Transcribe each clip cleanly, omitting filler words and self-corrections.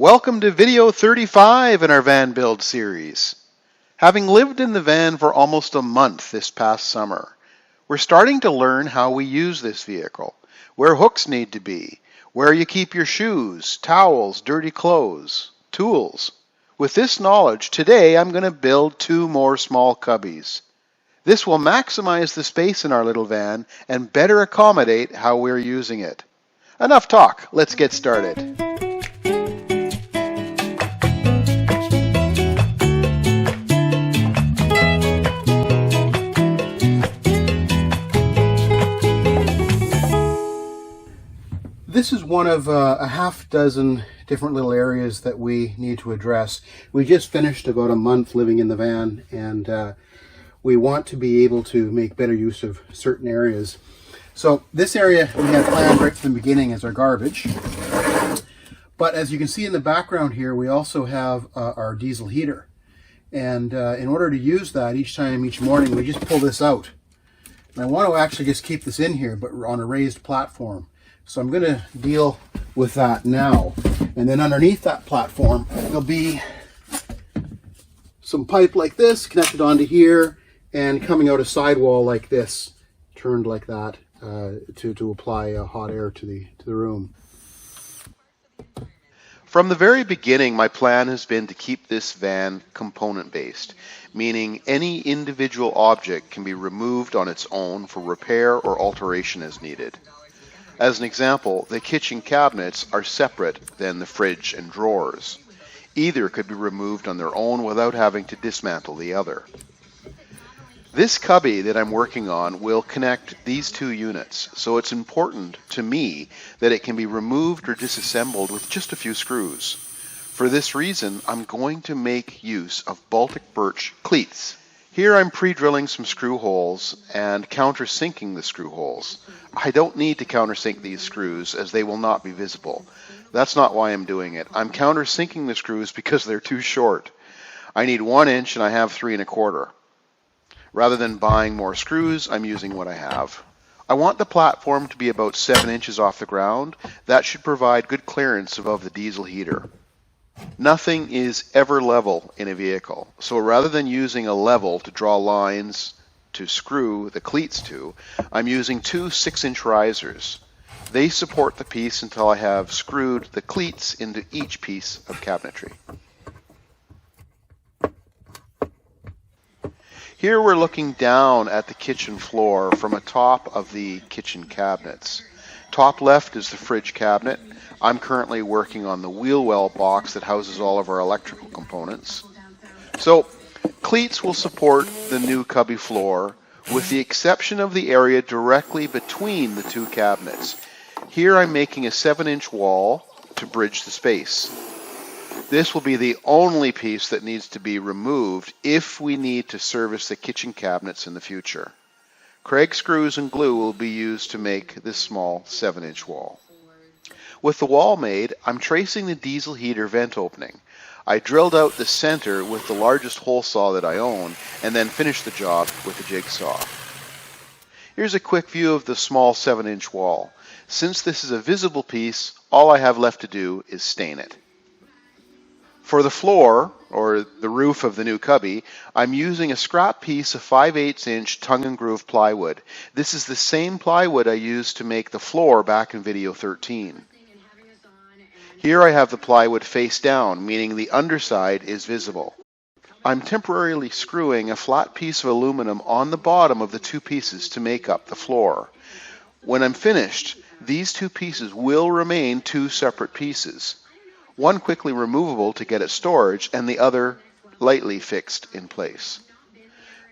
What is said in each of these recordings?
Welcome to video 35 in our van build series. Having lived in the van for almost a month this past summer, we're starting to learn how we use this vehicle, where hooks need to be, where you keep your shoes, towels, dirty clothes, tools. With this knowledge, today I'm going to build 2 more small cubbies. This will maximize the space in our little van and better accommodate how we're using it. Enough talk, let's get started. This is one of a half dozen different little areas that we need to address. We just finished about a month living in the van, and we want to be able to make better use of certain areas. So this area we had planned right from the beginning as our garbage. But as you can see in the background here, we also have our diesel heater. And in order to use that each morning, we just pull this out. And I want to actually just keep this in here, but on a raised platform. So I'm going to deal with that now. And then underneath that platform, there'll be some pipe like this connected onto here and coming out a sidewall like this, turned like that to apply hot air to the room. From the very beginning, my plan has been to keep this van component-based, meaning any individual object can be removed on its own for repair or alteration as needed. As an example, the kitchen cabinets are separate than the fridge and drawers. Either could be removed on their own without having to dismantle the other. This cubby that I'm working on will connect these 2 units, so it's important to me that it can be removed or disassembled with just a few screws. For this reason, I'm going to make use of Baltic birch cleats. Here I'm pre-drilling some screw holes and countersinking the screw holes. I don't need to countersink these screws as they will not be visible. That's not why I'm doing it. I'm countersinking the screws because they're too short. I need 1 inch and I have 3 1/4. Rather than buying more screws, I'm using what I have. I want the platform to be about 7 inches off the ground. That should provide good clearance above the diesel heater. Nothing is ever level in a vehicle, so rather than using a level to draw lines to screw the cleats to, I'm using 2 6-inch risers. They support the piece until I have screwed the cleats into each piece of cabinetry. Here we're looking down at the kitchen floor from atop of the kitchen cabinets. Top left is the fridge cabinet. I'm currently working on the wheel well box that houses all of our electrical components. So cleats will support the new cubby floor with the exception of the area directly between the 2 cabinets. Here I'm making a 7-inch wall to bridge the space. This will be the only piece that needs to be removed if we need to service the kitchen cabinets in the future. Craig screws and glue will be used to make this small 7-inch wall. With the wall made, I'm tracing the diesel heater vent opening. I drilled out the center with the largest hole saw that I own and then finished the job with a jigsaw. Here's a quick view of the small 7-inch wall. Since this is a visible piece, all I have left to do is stain it. For the floor, or the roof of the new cubby, I'm using a scrap piece of 5/8 inch tongue and groove plywood. This is the same plywood I used to make the floor back in video 13. Here I have the plywood face down, meaning the underside is visible. I'm temporarily screwing a flat piece of aluminum on the bottom of the 2 pieces to make up the floor. When I'm finished, these 2 pieces will remain 2 separate pieces. One quickly removable to get at storage and the other lightly fixed in place.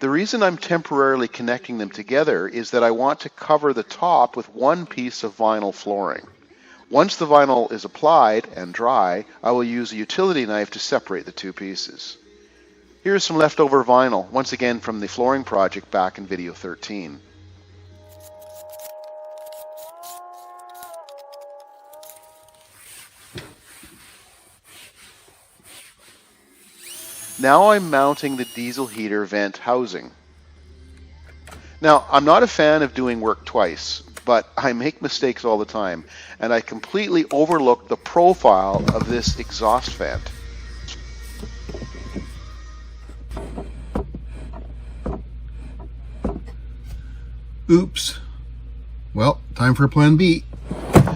The reason I'm temporarily connecting them together is that I want to cover the top with 1 piece of vinyl flooring. Once the vinyl is applied and dry, I will use a utility knife to separate the 2 pieces. Here's some leftover vinyl, once again from the flooring project back in video 13. Now I'm mounting the diesel heater vent housing. Now, I'm not a fan of doing work twice. but I make mistakes all the time, and I completely overlooked the profile of this exhaust vent. Oops. Well, time for plan B.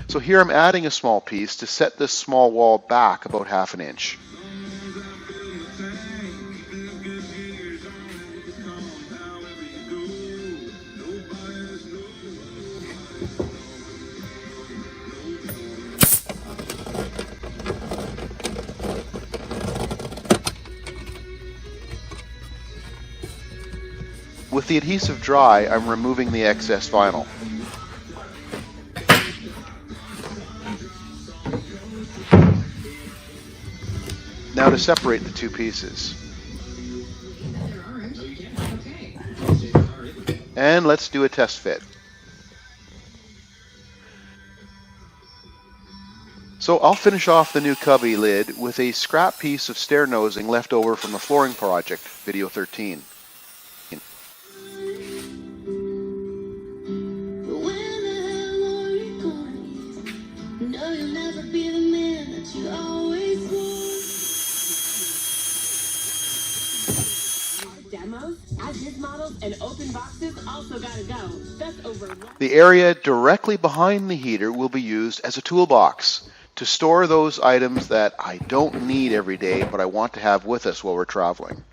So here I'm adding a small piece to set this small wall back about 1/2 inch. With the adhesive dry, I'm removing the excess vinyl. Now to separate the two pieces. And let's do a test fit. So I'll finish off the new cubby lid with a scrap piece of stair nosing left over from the flooring project, video 13. And open boxes also gotta go. That's over. The area directly behind the heater will be used as a toolbox to store those items that I don't need every day, but I want to have with us while we're traveling.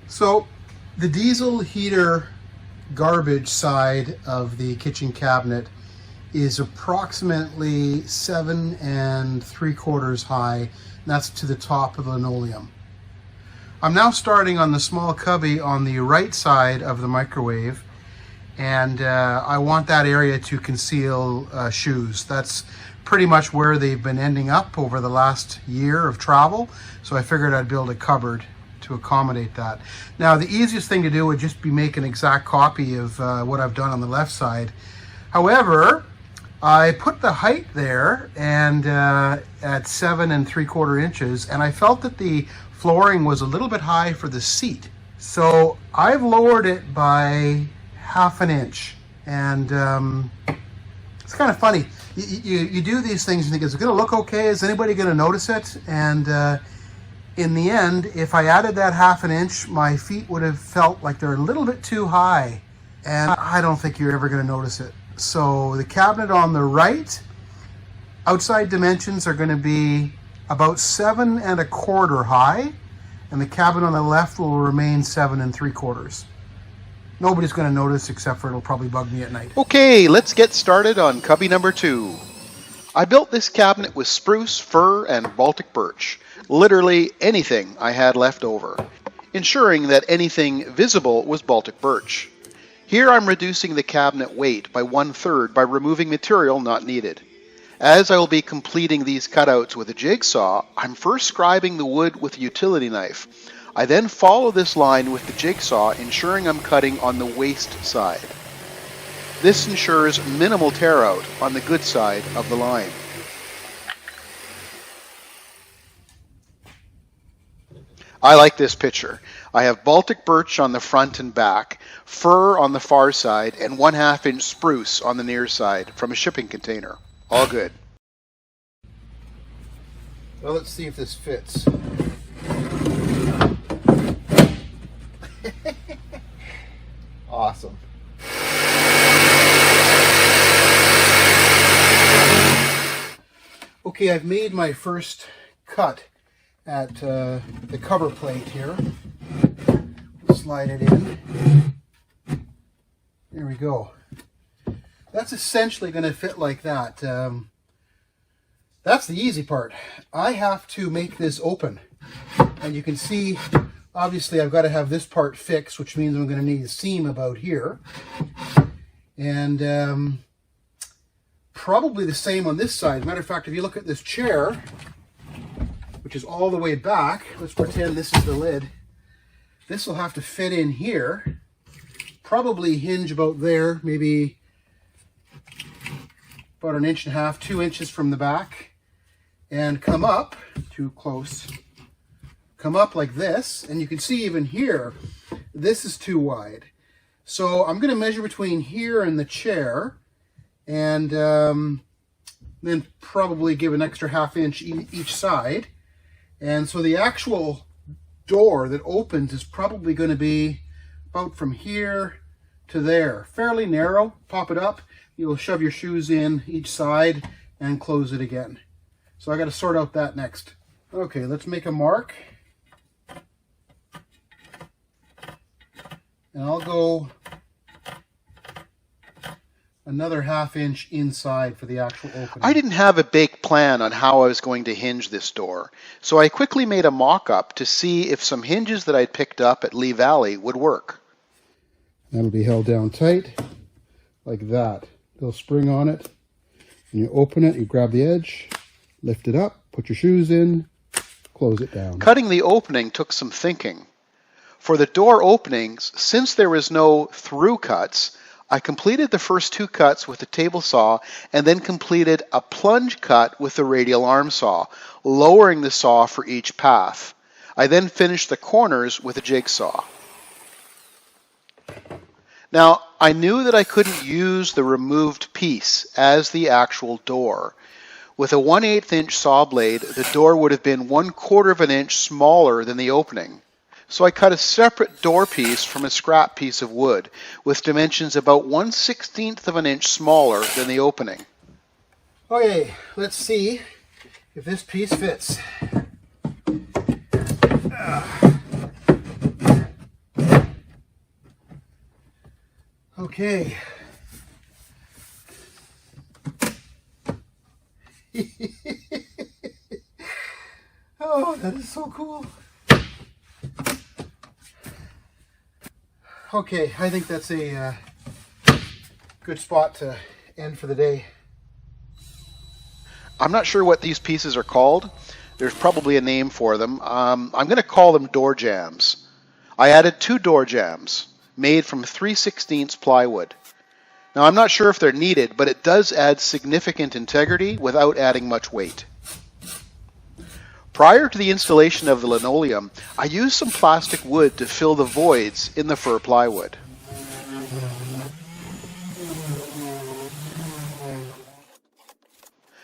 So the diesel heater garbage side of the kitchen cabinet is approximately 7 3/4 high, and that's to the top of the linoleum. I'm now starting on the small cubby on the right side of the microwave, and I want that area to conceal shoes. That's pretty much where they've been ending up over the last year of travel, so I figured I'd build a cupboard to accommodate that. Now the easiest thing to do would just be make an exact copy of what I've done on the left side. However, I put the height there and at 7 3/4 inches, and I felt that the flooring was a little bit high for the seat. So I've lowered it by 1/2 inch, and it's kind of funny. You do these things and think, is it going to look okay? Is anybody going to notice it? And in the end, if I added that 1/2 inch, my feet would have felt like they're a little bit too high, and I don't think you're ever going to notice it. So the cabinet on the right, outside dimensions are going to be about 7 1/4 high, and the cabinet on the left will remain 7 3/4. Nobody's going to notice, except for it'll probably bug me at night. Okay, let's get started on cubby number 2. I built this cabinet with spruce, fir, and Baltic birch. Literally anything I had left over, ensuring that anything visible was Baltic birch. Here I'm reducing the cabinet weight by 1/3 by removing material not needed. As I will be completing these cutouts with a jigsaw, I'm first scribing the wood with a utility knife. I then follow this line with the jigsaw, ensuring I'm cutting on the waste side. This ensures minimal tear out on the good side of the line. I like this picture. I have Baltic birch on the front and back, fir on the far side, and 1/2 inch spruce on the near side from a shipping container. All good. Well, let's see if this fits. Awesome. Okay, I've made my first cut at the cover plate here. Slide it in. There we go. That's essentially going to fit like that. That's the easy part. I have to make this open. And you can see, obviously, I've got to have this part fixed, which means I'm going to need a seam about here. And probably the same on this side. As a matter of fact, if you look at this chair, which is all the way back, let's pretend this is the lid. This will have to fit in here. Probably hinge about there, maybe about 1.5 inches, 2 inches from the back. and come up, too close, come up like this, and you can see even here, this is too wide. So I'm going to measure between here and the chair, and then probably give an extra ½ inch each side. And so the actual door that opens is probably going to be about from here to there. Fairly narrow. Pop it up. You'll shove your shoes in each side and close it again. So I got to sort out that next. Okay, let's make a mark. And I'll go another ½ inch inside for the actual opening. I didn't have a baked plan on how I was going to hinge this door, so I quickly made a mock-up to see if some hinges that I'd picked up at Lee Valley would work. That'll be held down tight, like that. They'll spring on it, and you open it, you grab the edge, lift it up, put your shoes in, close it down. Cutting the opening took some thinking. For the door openings, since there was no through cuts, I completed the first 2 cuts with a table saw and then completed a plunge cut with the radial arm saw, lowering the saw for each path. I then finished the corners with a jigsaw. Now, I knew that I couldn't use the removed piece as the actual door. With a 1/8 inch saw blade, the door would have been 1/4 inch smaller than the opening. So I cut a separate door piece from a scrap piece of wood with dimensions about 1/16 inch smaller than the opening. Okay, let's see if this piece fits. Okay. Oh, that is so cool. Okay, I think that's a good spot to end for the day. I'm not sure what these pieces are called. There's probably a name for them. I'm going to call them door jambs. I added 2 door jambs made from 3/16 plywood. Now I'm not sure if they're needed, but it does add significant integrity without adding much weight. Prior to the installation of the linoleum, I used some plastic wood to fill the voids in the fir plywood.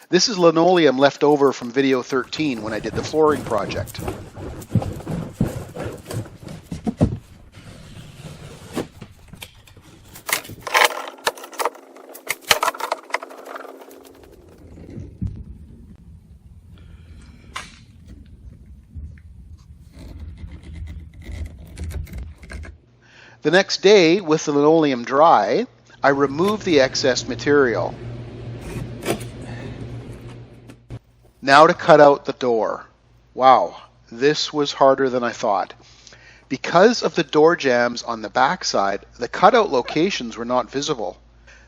This is linoleum left over from video 13 when I did the flooring project. The next day, with the linoleum dry, I removed the excess material. Now to cut out the door. Wow, this was harder than I thought. Because of the door jambs on the backside, the cutout locations were not visible.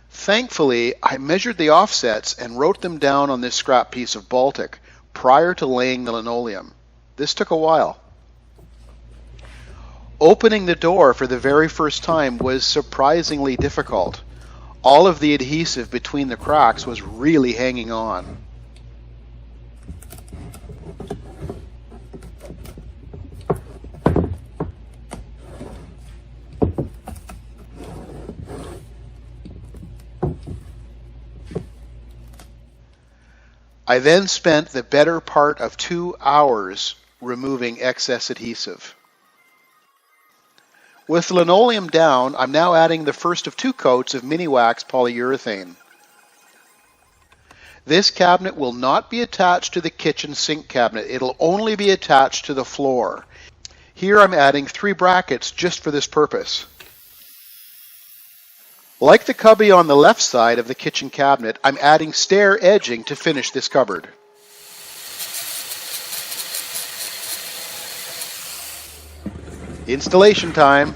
Thankfully, I measured the offsets and wrote them down on this scrap piece of Baltic prior to laying the linoleum. This took a while. Opening the door for the very first time was surprisingly difficult. All of the adhesive between the cracks was really hanging on. I then spent the better part of 2 hours removing excess adhesive. With the linoleum down, I'm now adding the first of 2 coats of mini wax polyurethane. This cabinet will not be attached to the kitchen sink cabinet. It'll only be attached to the floor. Here I'm adding 3 brackets just for this purpose. Like the cubby on the left side of the kitchen cabinet, I'm adding stair edging to finish this cupboard. Installation time.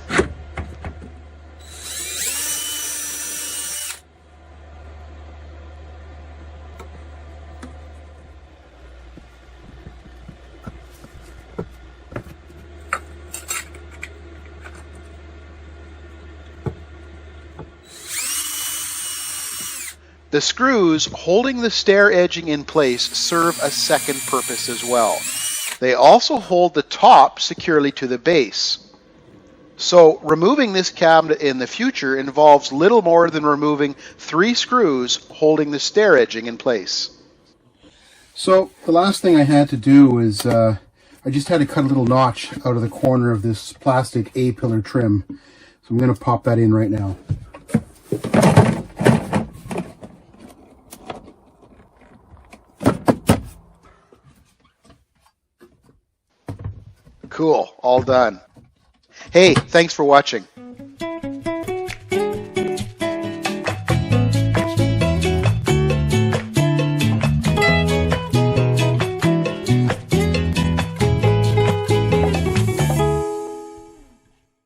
The screws holding the stair edging in place serve a second purpose as well. They also hold the top securely to the base. So removing this cabinet in the future involves little more than removing 3 screws holding the stair edging in place. So the last thing I had to do is I just had to cut a little notch out of the corner of this plastic A-pillar trim. So I'm going to pop that in right now. Cool, all done. Hey, thanks for watching.